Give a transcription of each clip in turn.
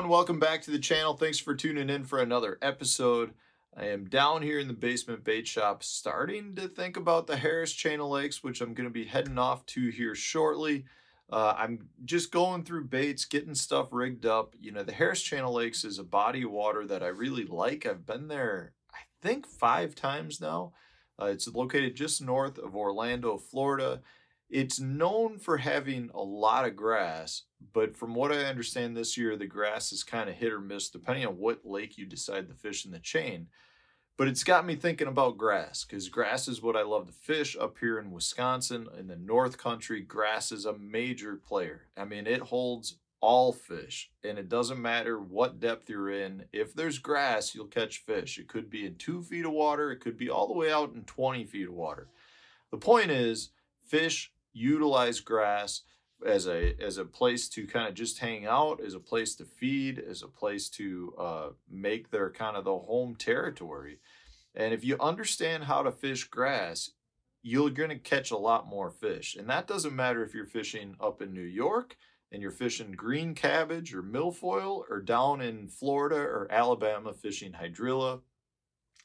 everyone, welcome back to the channel. Thanks for tuning in for another episode. I am down here in the basement bait shop starting to think about the Harris Chain of Lakes, which I'm going to be heading off to here shortly. I'm just going through baits, getting stuff rigged up. You know, the Harris Chain of Lakes is a body of water that I really like. I've been there, I think, 5 times now. It's located just north of Orlando, Florida. It's known for having a lot of grass, but from what I understand this year, the grass is kind of hit or miss depending on what lake you decide to fish in the chain. But it's got me thinking about grass, because grass is what I love to fish up here in Wisconsin. In the North Country, grass is a major player. I mean, it holds all fish, and it doesn't matter what depth you're in. If there's grass, you'll catch fish. It could be in 2 feet of water. It could be all the way out in 20 feet of water. The point is, fish utilize grass as a place to kind of just hang out, as a place to feed, as a place to make their kind of the home territory. And if you understand how to fish grass, you're going to catch a lot more fish. And that doesn't matter if you're fishing up in New York and you're fishing green cabbage or milfoil, or down in Florida or Alabama fishing hydrilla.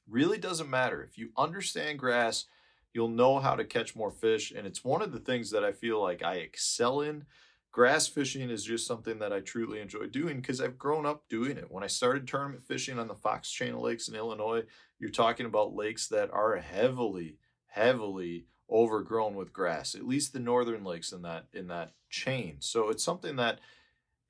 Really doesn't matter. If you understand grass, you'll know how to catch more fish, and it's one of the things that I feel like I excel in. Grass fishing is just something that I truly enjoy doing because I've grown up doing it. When I started tournament fishing on the Fox Chain of Lakes in Illinois, you're talking about lakes that are heavily overgrown with grass, at least the northern lakes in that chain. So it's something that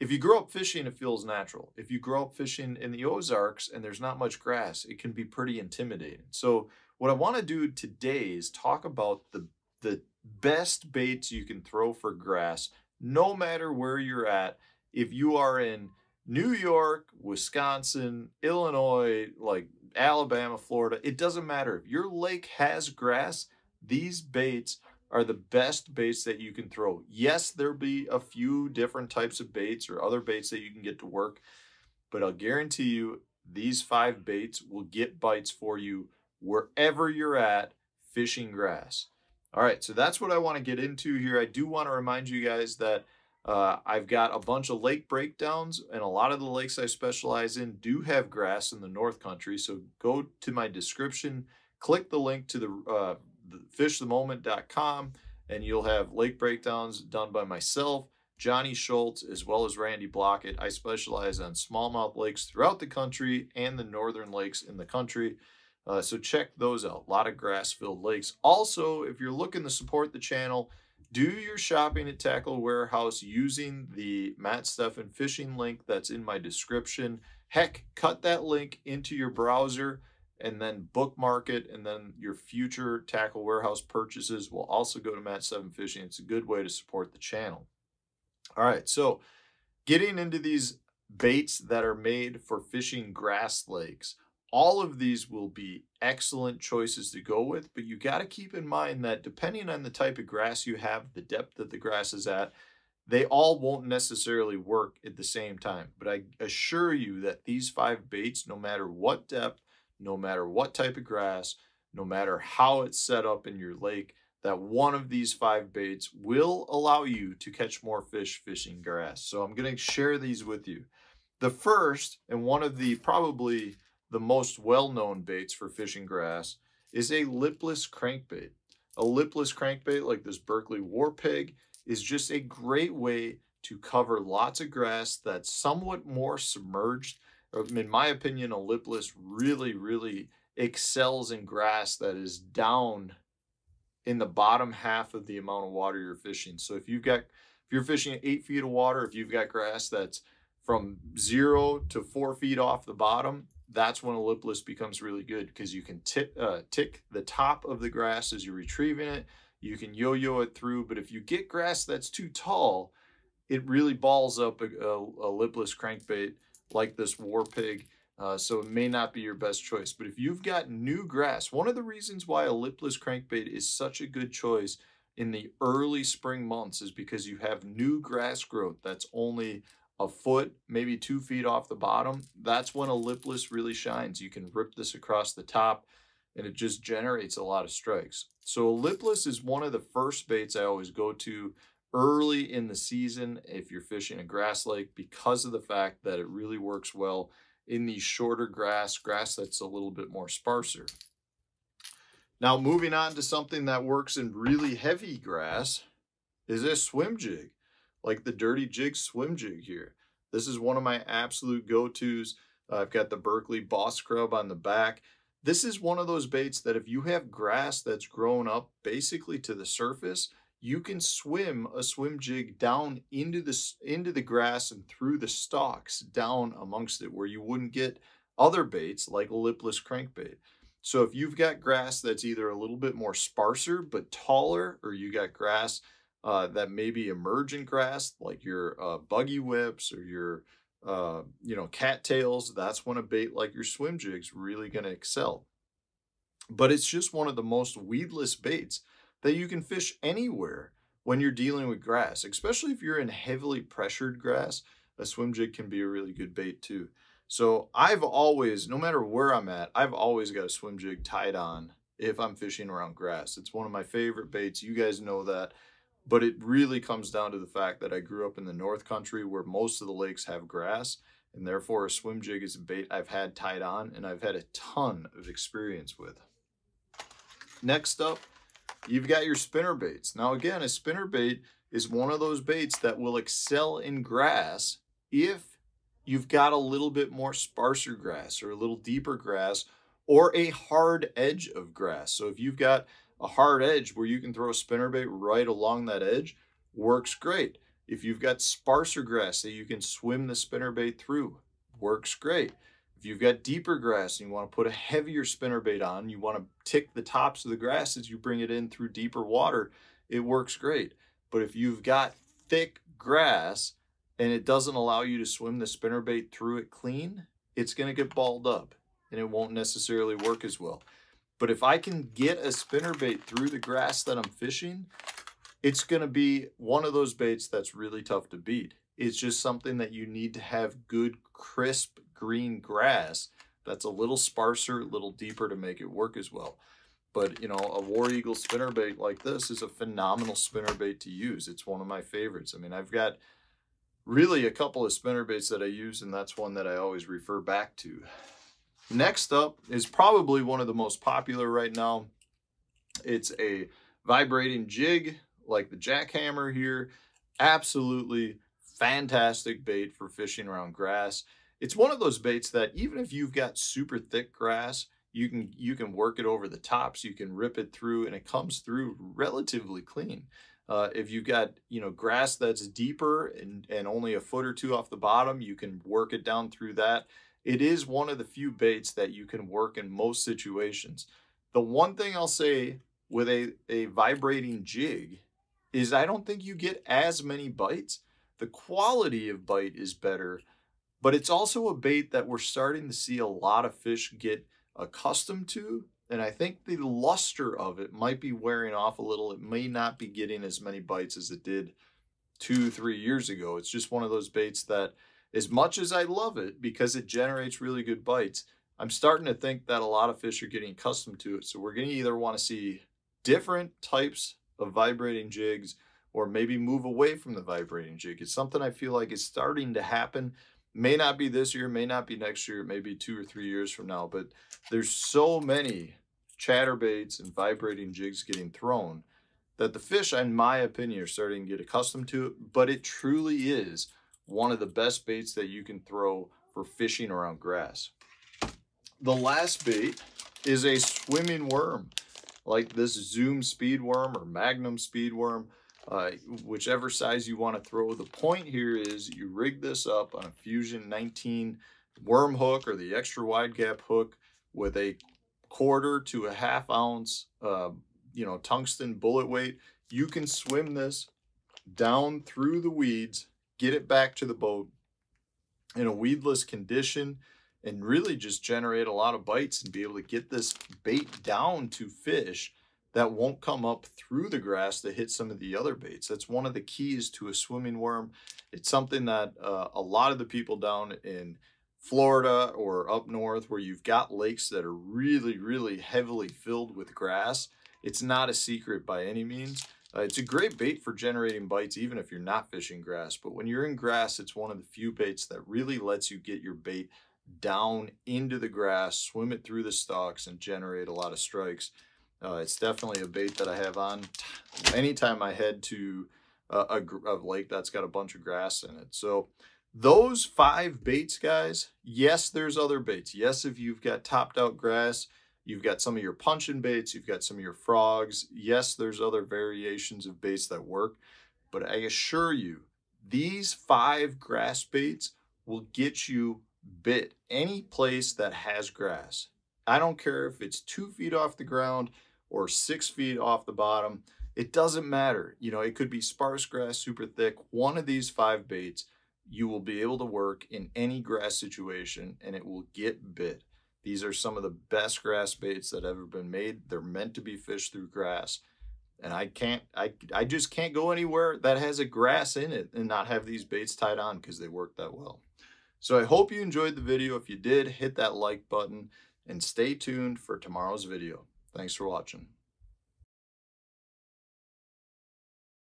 if you grow up fishing, it feels natural. If you grow up fishing in the Ozarks and there's not much grass, it can be pretty intimidating. So what I want to do today is talk about the best baits you can throw for grass, no matter where you're at. If you are in New York, Wisconsin, Illinois, like Alabama, Florida, it doesn't matter. If your lake has grass, these baits are the best baits that you can throw. Yes, there'll be a few different types of baits or other baits that you can get to work, but I'll guarantee you these 5 baits will get bites for you wherever you're at fishing grass. All right, so that's what I want to get into here. I do want to remind you guys that I've got a bunch of lake breakdowns, and a lot of the lakes I specialize in do have grass in the North Country. So go to my description, click the link to the fishthemoment.com, and you'll have lake breakdowns done by myself, Johnny Schultz, as well as Randy Blockett. I specialize on smallmouth lakes throughout the country and the northern lakes in the country. So check those out. A lot of grass-filled lakes. Also, if you're looking to support the channel, do your shopping at Tackle Warehouse using the Matt Steffen fishing link that's in my description. Heck, cut that link into your browser and then bookmark it, and then your future Tackle Warehouse purchases will also go to Matt Steffen Fishing. It's a good way to support the channel. All right, so getting into these baits that are made for fishing grass lakes. All of these will be excellent choices to go with, but you got to keep in mind that depending on the type of grass you have, the depth that the grass is at, they all won't necessarily work at the same time. But I assure you that these 5 baits, no matter what depth, no matter what type of grass, no matter how it's set up in your lake, that one of these 5 baits will allow you to catch more fish fishing grass. So I'm going to share these with you. The first, and one of the probably the most well-known baits for fishing grass, is a lipless crankbait. A lipless crankbait like this Berkeley War Pig is just a great way to cover lots of grass that's somewhat more submerged. In my opinion, a lipless really excels in grass that is down in the bottom half of the amount of water you're fishing. So if you're fishing at 8 feet of water, if you've got grass that's from 0 to 4 feet off the bottom, that's when a lipless becomes really good, because you can tick the top of the grass as you're retrieving it. You can yo-yo it through, but if you get grass that's too tall, it really balls up a lipless crankbait like this War Pig. So it may not be your best choice. But if you've got new grass, one of the reasons why a lipless crankbait is such a good choice in the early spring months is because you have new grass growth that's only a foot, maybe 2 feet off the bottom. That's when a lipless really shines. You can rip this across the top and it just generates a lot of strikes. So a lipless is one of the first baits I always go to early in the season if you're fishing a grass lake, because of the fact that it really works well in the shorter grass that's a little bit more sparser. Now, moving on to something that works in really heavy grass is a swim jig, like the Dirty Jig swim jig here. This is one of my absolute go-tos. I've got the Berkeley Boss Scrub on the back. This is one of those baits that if you have grass that's grown up basically to the surface, you can swim a swim jig down into the grass and through the stalks down amongst it, where you wouldn't get other baits like Lipless Crankbait. So if you've got grass that's either a little bit more sparser but taller, or you got grass that may be emergent grass like your buggy whips or your cattails, that's when a bait like your swim jig's really going to excel. But it's just one of the most weedless baits that you can fish anywhere when you're dealing with grass, especially if you're in heavily pressured grass. A swim jig can be a really good bait too. So I've always, no matter where I'm at, I've always got a swim jig tied on if I'm fishing around grass. It's one of my favorite baits. You guys know that. But it really comes down to the fact that I grew up in the North Country where most of the lakes have grass, and therefore a swim jig is a bait I've had tied on and I've had a ton of experience with. Next up, you've got your spinner baits. Now again, a spinner bait is one of those baits that will excel in grass if you've got a little bit more sparser grass or a little deeper grass or a hard edge of grass. So if you've got a hard edge where you can throw a spinnerbait right along that edge, works great. If you've got sparser grass that you can swim the spinnerbait through, works great. If you've got deeper grass and you want to put a heavier spinnerbait on, you want to tick the tops of the grass as you bring it in through deeper water, it works great. But if you've got thick grass and it doesn't allow you to swim the spinnerbait through it clean, it's going to get balled up and it won't necessarily work as well. But if I can get a spinnerbait through the grass that I'm fishing, it's going to be one of those baits that's really tough to beat. It's just something that you need to have good, crisp, green grass that's a little sparser, a little deeper to make it work as well. But, you know, a War Eagle spinnerbait like this is a phenomenal spinnerbait to use. It's one of my favorites. I mean, I've got really a couple of spinnerbaits that I use, and that's one that I always refer back to. Next up is probably one of the most popular right now. It's a vibrating jig like the jackhammer here. Absolutely fantastic bait for fishing around grass. It's one of those baits that even if you've got super thick grass, you can work it over the tops, you can rip it through, and it comes through relatively clean. If you've got, you know, grass that's deeper and only a foot or two off the bottom, you can work it down through that. It is one of the few baits that you can work in most situations. The one thing I'll say with a vibrating jig is I don't think you get as many bites. The quality of bite is better, but it's also a bait that we're starting to see a lot of fish get accustomed to. And I think the luster of it might be wearing off a little. It may not be getting as many bites as it did 2-3 years ago. It's just one of those baits that, as much as I love it because it generates really good bites, I'm starting to think that a lot of fish are getting accustomed to it. So we're going to either want to see different types of vibrating jigs or maybe move away from the vibrating jig. It's something I feel like is starting to happen. May not be this year, may not be next year, maybe 2 or 3 years from now, but there's so many chatterbaits and vibrating jigs getting thrown that the fish, in my opinion, are starting to get accustomed to it. But it truly is one of the best baits that you can throw for fishing around grass. The last bait is a swimming worm, like this Zoom speed worm or Magnum speed worm, whichever size you want to throw. The point here is you rig this up on a Fusion 19 worm hook or the extra wide gap hook with a 1/4 to a 1/2 ounce, tungsten bullet weight. You can swim this down through the weeds, get it back to the boat in a weedless condition, and really just generate a lot of bites and be able to get this bait down to fish that won't come up through the grass to hit some of the other baits. That's one of the keys to a swimming worm. It's something that a lot of the people down in Florida or up north where you've got lakes that are really, really heavily filled with grass, it's not a secret by any means. It's a great bait for generating bites even if you're not fishing grass, but when you're in grass, it's one of the few baits that really lets you get your bait down into the grass, swim it through the stalks, and generate a lot of strikes. It's definitely a bait that I have on anytime I head to a lake that's got a bunch of grass in it. So those 5 baits, guys, yes, there's other baits. Yes, if you've got topped out grass, you've got some of your punching baits, you've got some of your frogs. Yes, there's other variations of baits that work, but I assure you, these 5 grass baits will get you bit any place that has grass. I don't care if it's 2 feet off the ground or 6 feet off the bottom. It doesn't matter. You know, it could be sparse grass, super thick. One of these 5 baits, you will be able to work in any grass situation and it will get bit. These are some of the best grass baits that have ever been made. They're meant to be fished through grass. And I just can't go anywhere that has a grass in it and not have these baits tied on because they work that well. So I hope you enjoyed the video. If you did, hit that like button and stay tuned for tomorrow's video. Thanks for watching.